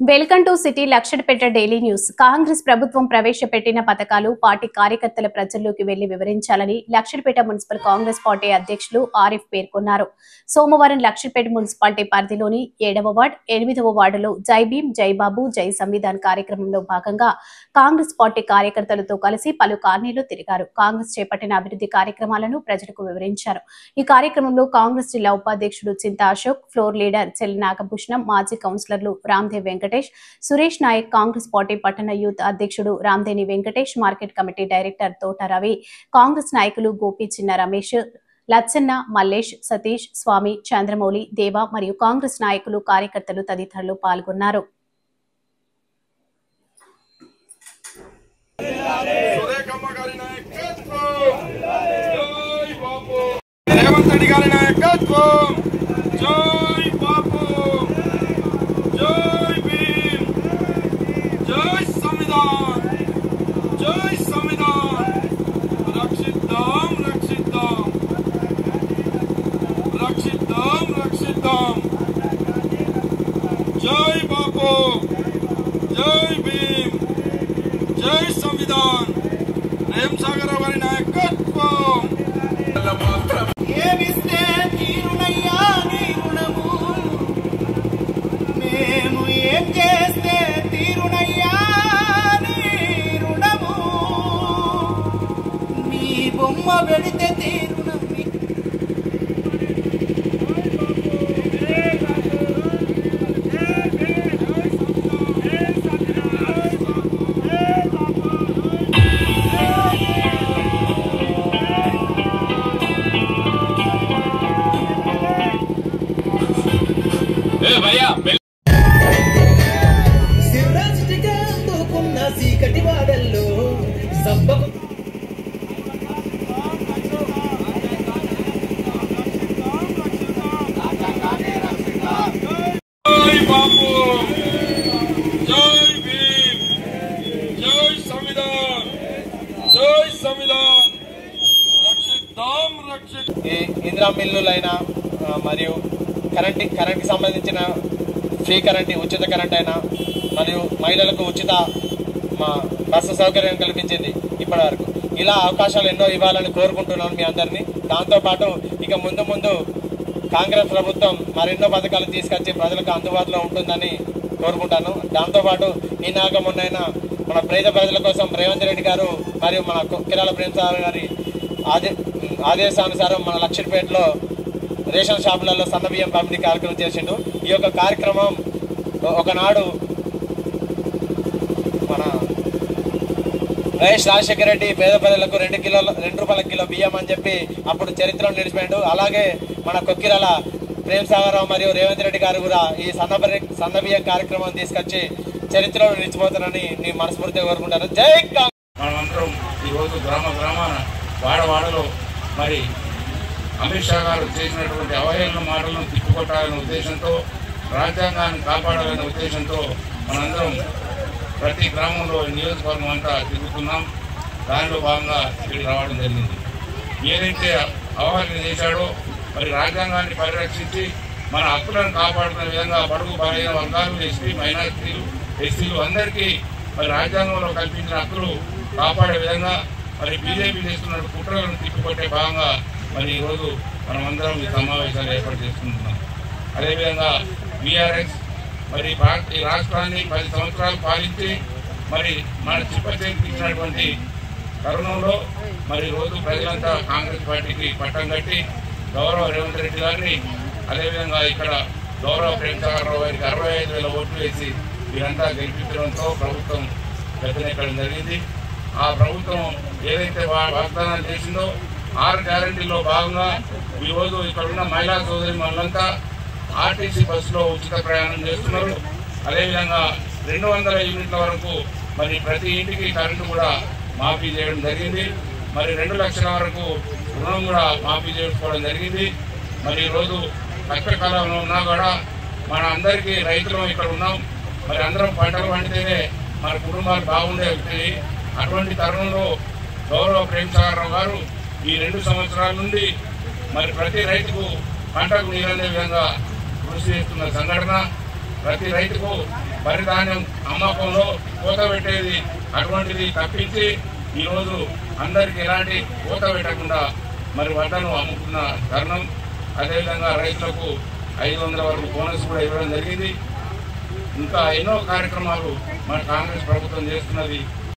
Welcome to city Lakshettipet daily news. Congress ప్రభుత్వం ప్రవేశపెట్టిన పథకాలు పార్టీ కార్యకర్తల ప్రజల్లోకి వెళ్లి వివరించాలని లక్షడిపేట మున్సిపల్ కాంగ్రెస్ పార్టీ అధ్యక్షులు ఆరిఫ్ పేర్కొన్నారు. సోమవారం లక్షడిపేట మున్సిపాలిటీ పరిధిలోని 7వ వార్డు 8వ వార్డులో జై భీమ్ జై బాబు జై సంవిధాన్ కార్యక్రమంలో భాగంగా కాంగ్రెస్ పార్టీ కార్యకర్తలతో కలిసి పలు కాలనీలు తిరిగారు. కాంగ్రెస్ చేపట్టిన అభివృద్ధి కార్యక్రమాలను ప్రజలకు వివరించారు. ఈ కార్యక్రమంలో కాంగ్రెస్ జిల్లా ఉపాధ్యక్షుడు చింతా అశోక్, ఫ్లోర్ లీడర్ చెల్లి నాగభూషణం, మాజీ కౌన్సిలర్లు రామ్దేవ్ వెంకటేష్, సురేష్ నాయక్, కాంగ్రెస్ పార్టీ పట్టణ యూత్ అధ్యక్షుడు Ramdeni Venkatesh, market committee director తోట రవి, కాంగ్రెస్ నాయకులు గోపి, చిన్న రమేష్, లచ్చన్న, మల్లేష్, సతీష్, స్వామి, చంద్రమౌళి, దేవ మరియు కాంగ్రెస్ నాయకులు, కార్యకర్తలు తదితరులు పాల్గొన్నారు. जय बापू, जय भीम, जय संविधान, प्रेम सागर वारी नायकत्వం. ఏమిస్తే తీరునయ్యా నీ రుణము, మేము ఏం చేస్తే తీరునయ్యా నీ రుణము, నీ బొమ్మ పెడితే తీరునమ్మి. కటివాడల్లో సబ్బకు జై బాపు, జై భీమ్, జై సంవిధాన్, జై సంవిధాన్, రక్షిద్దాం ఇందిరా మిల్లులైనా మరియు కరెంట్కి సంబంధించిన ఫ్రీ కరెంట్, ఉచిత కరెంట్ అయినా మరియు మహిళలకు ఉచిత బస్సు సౌకర్యం కల్పించింది ఇప్పటి వరకు. ఇలా అవకాశాలు ఎన్నో ఇవ్వాలని కోరుకుంటున్నాను మీ అందరినీ. దాంతోపాటు ఇక ముందు కాంగ్రెస్ ప్రభుత్వం మరెన్నో పథకాలు తీసుకొచ్చి ప్రజలకు అందుబాటులో ఉంటుందని కోరుకుంటాను. దాంతోపాటు ఈనాక మొన్నైనా మన పేద ప్రజల కోసం రేవంత్ రెడ్డి గారు మరియు మన కిరాల ప్రేమసాగర్ గారి ఆదేశానుసారం మన లక్షడిపేటలో రేషన్ షాపులలో సన్నబియ్యం పంపిణీ కార్యక్రమం చేసిండు. ఈ యొక్క కార్యక్రమం ఒకనాడు మన వైఎస్ రాజశేఖర రెడ్డి పేద ప్రజలకు 2 రూపాయల కిలో బియ్యం అని చెప్పి అప్పుడు చరిత్రను నిలిచిపోయాడు. అలాగే మన కొక్కిరాల ప్రేమ్ సాగర్ మరియు రేవంత్ రెడ్డి గారు కూడా ఈ సన్నబియ్యం కార్యక్రమం తీసుకొచ్చి చరిత్రలో నిలిచిపోతారని నేను మనస్ఫూర్తిగా కోరుకుంటాను. జై కాంగ్రెస్. మనమందరం ఈరోజు గ్రామాన వాడవాడలో మరి అమిత్ షా గారు చేసినటువంటి అవహేళన మాటలను తిప్పుకొట్టాలనే ఉద్దేశంతో, రాజ్యాంగాన్ని కాపాడాలనే ఉద్దేశంతో మనందరం ప్రతి గ్రామంలో నియోజకవర్గం అంతా తిరుగుతున్నాం. దానిలో భాగంగా ఇక్కడికి రావడం జరిగింది. ఏదైతే అవహేళన చేశాడో మరి రాజ్యాంగాన్ని పరిరక్షించి మన హక్కులను కాపాడుకునే విధంగా బడుగు బలహీన వర్గాలు, ఎస్టీ మైనారిటీలు, ఎస్సీలు అందరికీ మరి రాజ్యాంగంలో కల్పించిన హక్కులు కాపాడే విధంగా మరి బీజేపీ చేస్తున్న కుట్రలను తిప్పికొట్టే భాగంగా మరి ఈరోజు మనమందరం ఈ సమావేశాలు ఏర్పాటు చేసుకుంటున్నాం. అదేవిధంగా బీఆర్ఎస్ మరి ఈ రాష్ట్రాన్ని 10 సంవత్సరాలు పాలించి మరి మన చిప్పచేతికి ఇచ్చినటువంటి తరుణంలో మరి రోజు ప్రజలంతా కాంగ్రెస్ పార్టీకి పట్టం కట్టి గౌరవ రేవంత్ రెడ్డి గారిని, అదేవిధంగా ఇక్కడ గౌరవ ప్రేమసాగర్ రావు గారికి 65,000 ఓట్లు వేసి వీరంతా గెలిపించడంతో ప్రభుత్వం పెద్దనెక్కడం జరిగింది. ఆ ప్రభుత్వం ఏదైతే వాగ్దానాలు చేసిందో 6 గ్యారంటీల్లో భాగంగా ఈరోజు ఇక్కడ ఉన్న మహిళా సోదరి మనంతా ఆర్టీసీ బస్సులో ఉచిత ప్రయాణం చేస్తున్నారు. అదేవిధంగా 200 యూనిట్ల వరకు మరి ప్రతి ఇంటికి కరెంటు కూడా మాఫీ చేయడం జరిగింది. మరి 2 లక్షల వరకు రుణం కూడా మాఫీ చేసుకోవడం జరిగింది. మరి ఈరోజు కష్టకాలంలో ఉన్నా కూడా మన అందరికీ రైతులు ఇక్కడ ఉన్నాం. మరి అందరం పంటలు పండితేనే మన కుటుంబాలు బాగుండే వ్యక్తి. అటువంటి తరుణంలో గౌరవ ప్రేమసాగర్ రావు గారు ఈ 2 సంవత్సరాల నుండి మరి ప్రతి రైతుకు పంటకు నీరందే విధంగా కృషి చేస్తున్న సంఘటన, ప్రతి రైతుకు వరి ధాన్యం అమ్మకంలో కోత పెట్టేది అటువంటిది తప్పించి ఈరోజు అందరికి ఎలాంటి కోత పెట్టకుండా మరి వడ్లను అమ్ముకున్న తరుణం. అదేవిధంగా రైతులకు 500 వరకు బోనస్ కూడా ఇవ్వడం జరిగింది. ఇంకా ఎన్నో కార్యక్రమాలు మన కాంగ్రెస్ ప్రభుత్వం చేస్తున్నది.